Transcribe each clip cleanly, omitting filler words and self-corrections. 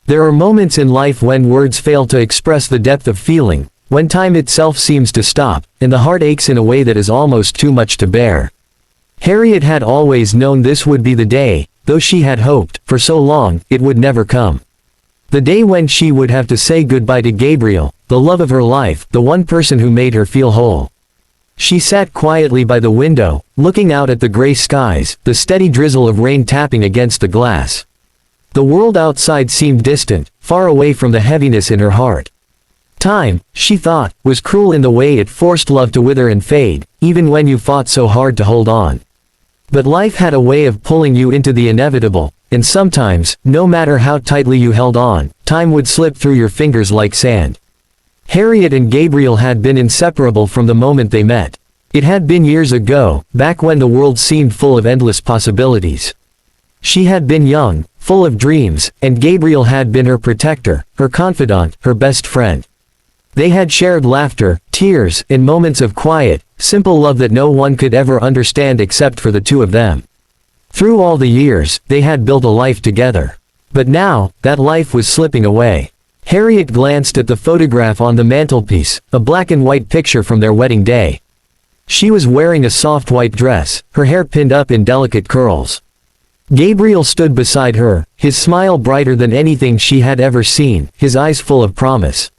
There are moments in life when words fail to express the depth of feeling, when time itself seems to stop, and the heart aches in a way that is almost too much to bear. Harriet had always known this would be the day, though she had hoped, for so long, it would never come. The day when she would have to say goodbye to Gabriel, the love of her life, the one person who made her feel whole. She sat quietly by the window, looking out at the gray skies, the steady drizzle of rain tapping against the glass. The world outside seemed distant, far away from the heaviness in her heart. Time, she thought, was cruel in the way it forced love to wither and fade, even when you fought so hard to hold on. But life had a way of pulling you into the inevitable, and sometimes, no matter how tightly you held on, time would slip through your fingers like sand. Harriet and Gabriel had been inseparable from the moment they met. It had been years ago, back when the world seemed full of endless possibilities. She had been young, full of dreams, and Gabriel had been her protector, her confidant, her best friend. They had shared laughter, tears, and moments of quiet, simple love that no one could ever understand except for the two of them. Through all the years, they had built a life together. But now, that life was slipping away. Harriet glanced at the photograph on the mantelpiece, a black and white picture from their wedding day. She was wearing a soft white dress, her hair pinned up in delicate curls. Gabriel stood beside her, his smile brighter than anything she had ever seen, his eyes full of promise.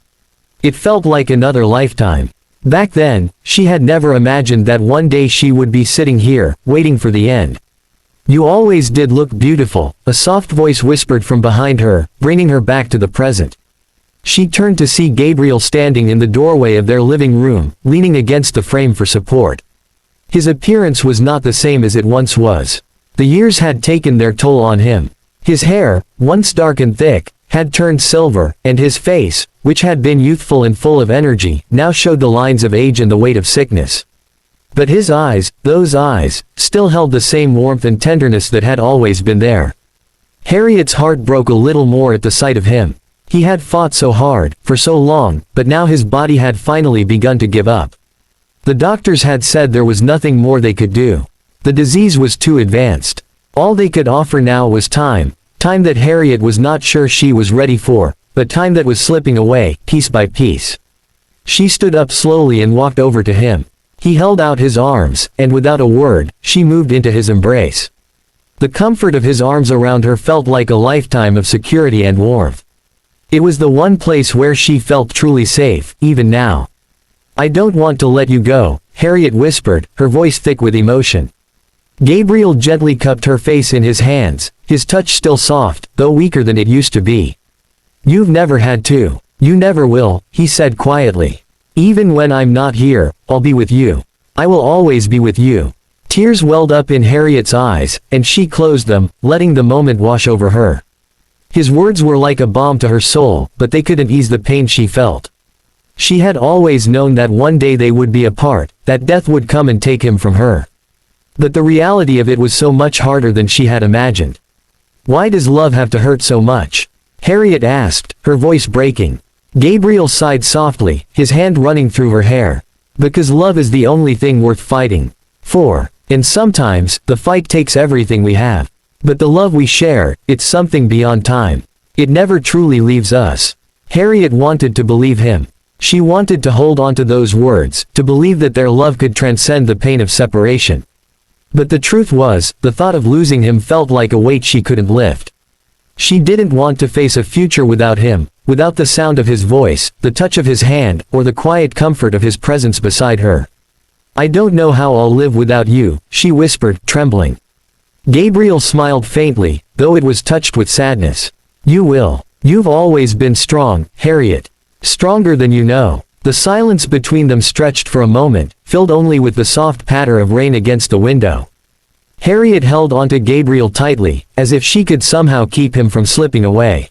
It felt like another lifetime. Back then, she had never imagined that one day she would be sitting here, waiting for the end. "You always did look beautiful," a soft voice whispered from behind her, bringing her back to the present. She turned to see Gabriel standing in the doorway of their living room, leaning against the frame for support. His appearance was not the same as it once was. The years had taken their toll on him. His hair, once dark and thick, had turned silver, and his face, which had been youthful and full of energy, now showed the lines of age and the weight of sickness. But his eyes, those eyes, still held the same warmth and tenderness that had always been there. Harriet's heart broke a little more at the sight of him. He had fought so hard, for so long, but now his body had finally begun to give up. The doctors had said there was nothing more they could do. The disease was too advanced. All they could offer now was time, time that Harriet was not sure she was ready for, but time that was slipping away, piece by piece. She stood up slowly and walked over to him. He held out his arms, and without a word, she moved into his embrace. The comfort of his arms around her felt like a lifetime of security and warmth. It was the one place where she felt truly safe, even now. "I don't want to let you go," Harriet whispered, her voice thick with emotion. Gabriel gently cupped her face in his hands, his touch still soft, though weaker than it used to be. "You've never had to. You never will," he said quietly. "Even when I'm not here, I'll be with you. I will always be with you." Tears welled up in Harriet's eyes, and she closed them, letting the moment wash over her. His words were like a balm to her soul, but they couldn't ease the pain she felt. She had always known that one day they would be apart, that death would come and take him from her. But the reality of it was so much harder than she had imagined. "Why does love have to hurt so much?" Harriet asked, her voice breaking. Gabriel sighed softly, his hand running through her hair. "Because love is the only thing worth fighting for. And sometimes, the fight takes everything we have. But the love we share, it's something beyond time. It never truly leaves us." Harriet wanted to believe him. She wanted to hold on to those words, to believe that their love could transcend the pain of separation. But the truth was, the thought of losing him felt like a weight she couldn't lift. She didn't want to face a future without him, without the sound of his voice, the touch of his hand, or the quiet comfort of his presence beside her. "I don't know how I'll live without you," she whispered, trembling. Gabriel smiled faintly, though it was touched with sadness. "You will. You've always been strong, Harriet. Stronger than you know." The silence between them stretched for a moment, filled only with the soft patter of rain against the window. Harriet held onto Gabriel tightly, as if she could somehow keep him from slipping away.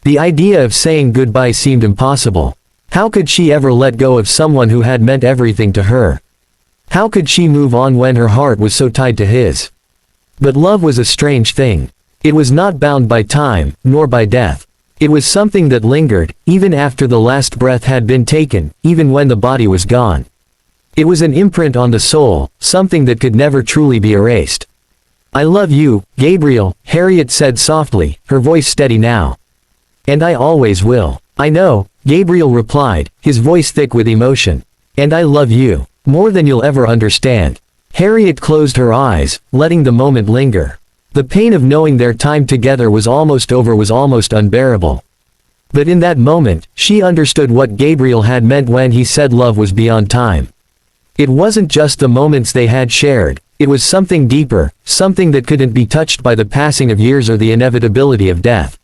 The idea of saying goodbye seemed impossible. How could she ever let go of someone who had meant everything to her? How could she move on when her heart was so tied to his? But love was a strange thing. It was not bound by time, nor by death. It was something that lingered, even after the last breath had been taken, even when the body was gone. It was an imprint on the soul, something that could never truly be erased. "I love you, Gabriel," Harriet said softly, her voice steady now. And I always will. I know, Gabriel replied, his voice thick with emotion. And I love you. More than you'll ever understand. Harriet closed her eyes, letting the moment linger. The pain of knowing their time together was almost over was almost unbearable. But in that moment, she understood what Gabriel had meant when he said love was beyond time. It wasn't just the moments they had shared, it was something deeper, something that couldn't be touched by the passing of years or the inevitability of death.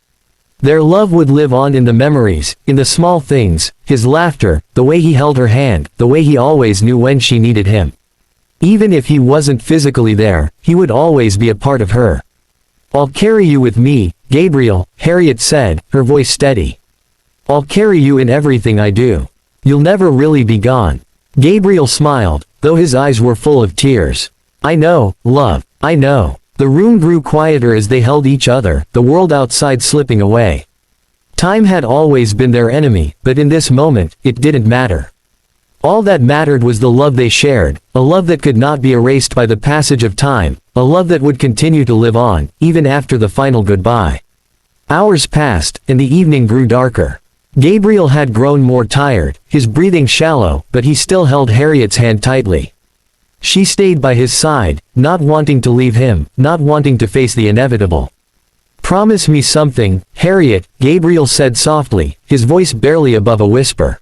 Their love would live on in the memories, in the small things, his laughter, the way he held her hand, the way he always knew when she needed him. Even if he wasn't physically there, he would always be a part of her. I'll carry you with me, Gabriel, Harriet said, her voice steady. I'll carry you in everything I do. You'll never really be gone. Gabriel smiled, though his eyes were full of tears. I know, love, I know. The room grew quieter as they held each other, the world outside slipping away. Time had always been their enemy, but in this moment, it didn't matter. All that mattered was the love they shared, a love that could not be erased by the passage of time, a love that would continue to live on, even after the final goodbye. Hours passed, and the evening grew darker. Gabriel had grown more tired, his breathing shallow, but he still held Harriet's hand tightly. She stayed by his side, not wanting to leave him, not wanting to face the inevitable. Promise me something, Harriet, Gabriel said softly, his voice barely above a whisper.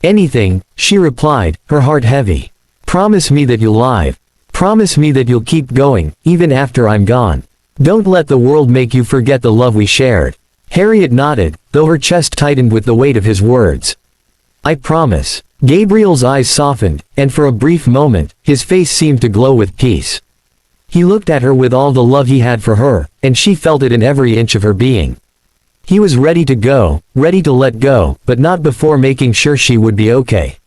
Anything, she replied, her heart heavy. Promise me that you'll live. Promise me that you'll keep going, even after I'm gone. Don't let the world make you forget the love we shared. Harriet nodded, though her chest tightened with the weight of his words. I promise. Gabriel's eyes softened, and for a brief moment, his face seemed to glow with peace. He looked at her with all the love he had for her, and she felt it in every inch of her being. He was ready to go, ready to let go, but not before making sure she would be okay.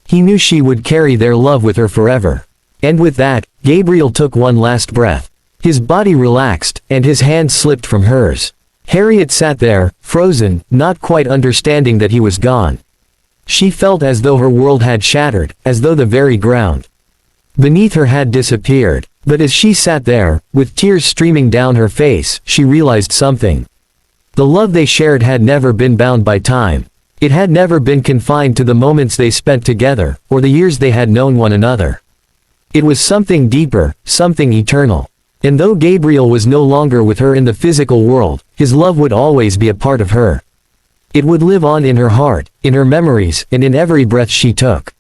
He knew she would carry their love with her forever. And with that, Gabriel took one last breath. His body relaxed, and his hand slipped from hers. Harriet sat there, frozen, not quite understanding that he was gone. She felt as though her world had shattered, as though the very ground beneath her had disappeared. But as she sat there, with tears streaming down her face, she realized something. The love they shared had never been bound by time. It had never been confined to the moments they spent together, or the years they had known one another. It was something deeper, something eternal. And though Gabriel was no longer with her in the physical world, his love would always be a part of her. It would live on in her heart, in her memories, and in every breath she took.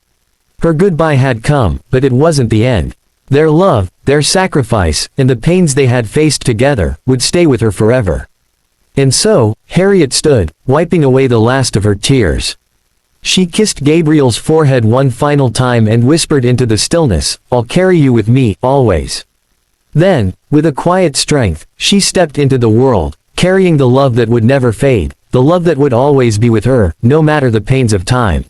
Her goodbye had come, but it wasn't the end. Their love, their sacrifice, and the pains they had faced together, would stay with her forever. And so, Harriet stood, wiping away the last of her tears. She kissed Gabriel's forehead one final time and whispered into the stillness, I'll carry you with me, always. Then, with a quiet strength, she stepped into the world, carrying the love that would never fade, the love that would always be with her, no matter the pains of time.